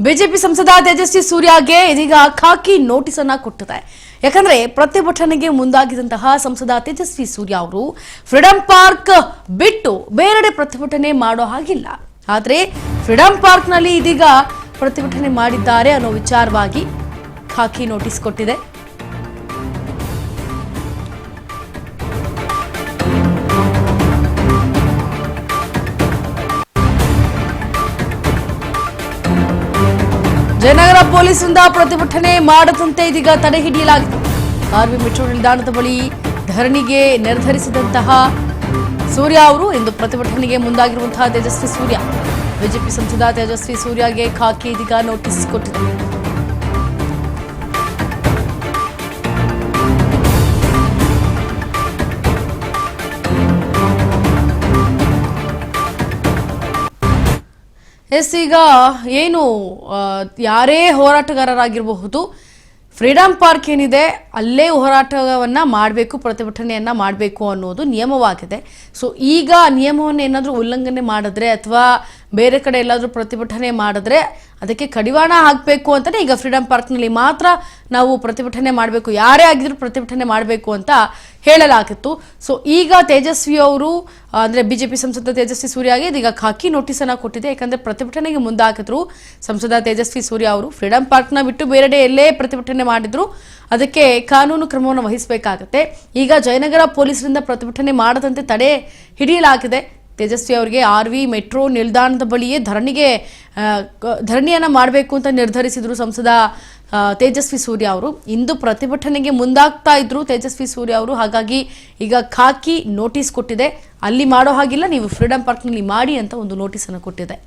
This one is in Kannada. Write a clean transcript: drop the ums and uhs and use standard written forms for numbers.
ಬಿಜೆಪಿ ಸಂಸದ ತೇಜಸ್ವಿ ಸೂರ್ಯಗೆ ಇದೀಗ ಖಾಕಿ ನೋಟಿಸ್ ಅನ್ನು ಕೊಟ್ಟಿದೆ. ಯಾಕಂದ್ರೆ ಪ್ರತಿಭಟನೆಗೆ ಮುಂದಾಗಿದ್ದಂತಹ ಸಂಸದ ತೇಜಸ್ವಿ ಸೂರ್ಯ ಅವರು ಫ್ರೀಡಂ ಪಾರ್ಕ್ ಬಿಟ್ಟು ಬೇರೆಡೆ ಪ್ರತಿಭಟನೆ ಮಾಡೋ ಹಾಗಿಲ್ಲ. ಆದರೆ ಫ್ರೀಡಂ ಪಾರ್ಕ್ ನಲ್ಲಿ ಇದೀಗ ಪ್ರತಿಭಟನೆ ಮಾಡಿದ್ದಾರೆ ಅನ್ನೋ ವಿಚಾರವಾಗಿ ಖಾಕಿ ನೋಟಿಸ್ ಕೊಟ್ಟಿದೆ. ಜಯನಗರ ಪೊಲೀಸರಿಂದ ಪ್ರತಿಭಟನೆ ಮಾಡದಂತೆ ಇದೀಗ ತಡೆ ಹಿಡಿಯಲಾಗಿದೆ. ಆರ್ವಿ ಮೆಟ್ರೋ ನಿಲ್ದಾಣದ ಬಳಿ ಧರಣಿಗೆ ನಿರ್ಧರಿಸಿದಂತಹ ಸೂರ್ಯ ಅವರು ಇಂದು ಪ್ರತಿಭಟನೆಗೆ ಮುಂದಾಗಿರುವಂತಹ ತೇಜಸ್ವಿ ಸೂರ್ಯ, ಬಿಜೆಪಿ ಸಂಸದ ತೇಜಸ್ವಿ ಸೂರ್ಯಗೆ ಖಾಕಿ ಇದೀಗ ನೋಟಿಸ್ ಕೊಟ್ಟಿದೆ. ಈಗ ಏನು ಯಾರೇ ಹೋರಾಟಗಾರರಾಗಿರಬಹುದು, ಫ್ರೀಡಂ ಪಾರ್ಕ್ ಏನಿದೆ ಅಲ್ಲೇ ಹೋರಾಟವನ್ನ ಮಾಡಬೇಕು, ಪ್ರತಿಭಟನೆಯನ್ನ ಮಾಡಬೇಕು ಅನ್ನೋದು ನಿಯಮವಾಗಿದೆ. ಸೊ ಈಗ ನಿಯಮವನ್ನು ಏನಾದರೂ ಉಲ್ಲಂಘನೆ ಮಾಡಿದ್ರೆ ಅಥವಾ ಬೇರೆ ಕಡೆ ಎಲ್ಲಾದರೂ ಪ್ರತಿಭಟನೆ ಮಾಡಿದ್ರೆ ಅದಕ್ಕೆ ಕಡಿವಾಣ ಹಾಕಬೇಕು ಅಂತಾನೆ ಈಗ ಫ್ರೀಡಂ ಪಾರ್ಕ್ನಲ್ಲಿ ಮಾತ್ರ ನಾವು ಪ್ರತಿಭಟನೆ ಮಾಡಬೇಕು, ಯಾರೇ ಆಗಿದ್ರು ಪ್ರತಿಭಟನೆ ಮಾಡಬೇಕು ಅಂತ ಹೇಳಲಾಗಿತ್ತು. ಸೊ ಈಗ ತೇಜಸ್ವಿ ಅವರು ಅಂದ್ರೆ ಬಿಜೆಪಿ ಸಂಸದ ತೇಜಸ್ವಿ ಸೂರ್ಯಗೆ ಇದೀಗ ಖಾಕಿ ನೋಟಿಸ್ ಅನ್ನ ಕೊಟ್ಟಿದೆ. ಯಾಕಂದ್ರೆ ಪ್ರತಿಭಟನೆಗೆ ಮುಂದಾಕಿದ್ರು ಸಂಸದ ತೇಜಸ್ವಿ ಸೂರ್ಯ ಅವರು ಫ್ರೀಡಂ ಪಾರ್ಕ್ನ ಬಿಟ್ಟು ಬೇರೆಡೆ ಎಲ್ಲೇ ಪ್ರತಿಭಟನೆ ಮಾಡಿದ್ರು ಅದಕ್ಕೆ ಕಾನೂನು ಕ್ರಮವನ್ನು ವಹಿಸಬೇಕಾಗುತ್ತೆ. ಈಗ ಜಯನಗರ ಪೊಲೀಸರಿಂದ ಪ್ರತಿಭಟನೆ ಮಾಡದಂತೆ ತಡೆ ಹಿಡಿಯಲಾಗಿದೆ. ತೇಜಸ್ವಿ ಅವರಿಗೆ ಆರ್ವಿ ಮೆಟ್ರೋ ನಿಲ್ದಾಣದ ಬಳಿಯೇ ಧರಣಿಯನ್ನ ಮಾಡಬೇಕು ಅಂತ ನಿರ್ಧರಿಸಿದ್ರು ಸಂಸದ ತೇಜಸ್ವಿ ಸೂರ್ಯ ಅವರು. ಇಂದು ಪ್ರತಿಭಟನೆಗೆ ಮುಂದಾಗ್ತಾ ಇದ್ರು ತೇಜಸ್ವಿ ಸೂರ್ಯ ಅವರು. ಹಾಗಾಗಿ ಈಗ ಖಾಕಿ ನೋಟಿಸ್ ಕೊಟ್ಟಿದೆ, ಅಲ್ಲಿ ಮಾಡೋ ಹಾಗಿಲ್ಲ, ನೀವು ಫ್ರೀಡಂ ಪಾರ್ಕ್ನಲ್ಲಿ ಮಾಡಿ ಅಂತ ಒಂದು ನೋಟಿಸ್ ಅನ್ನು ಕೊಟ್ಟಿದೆ.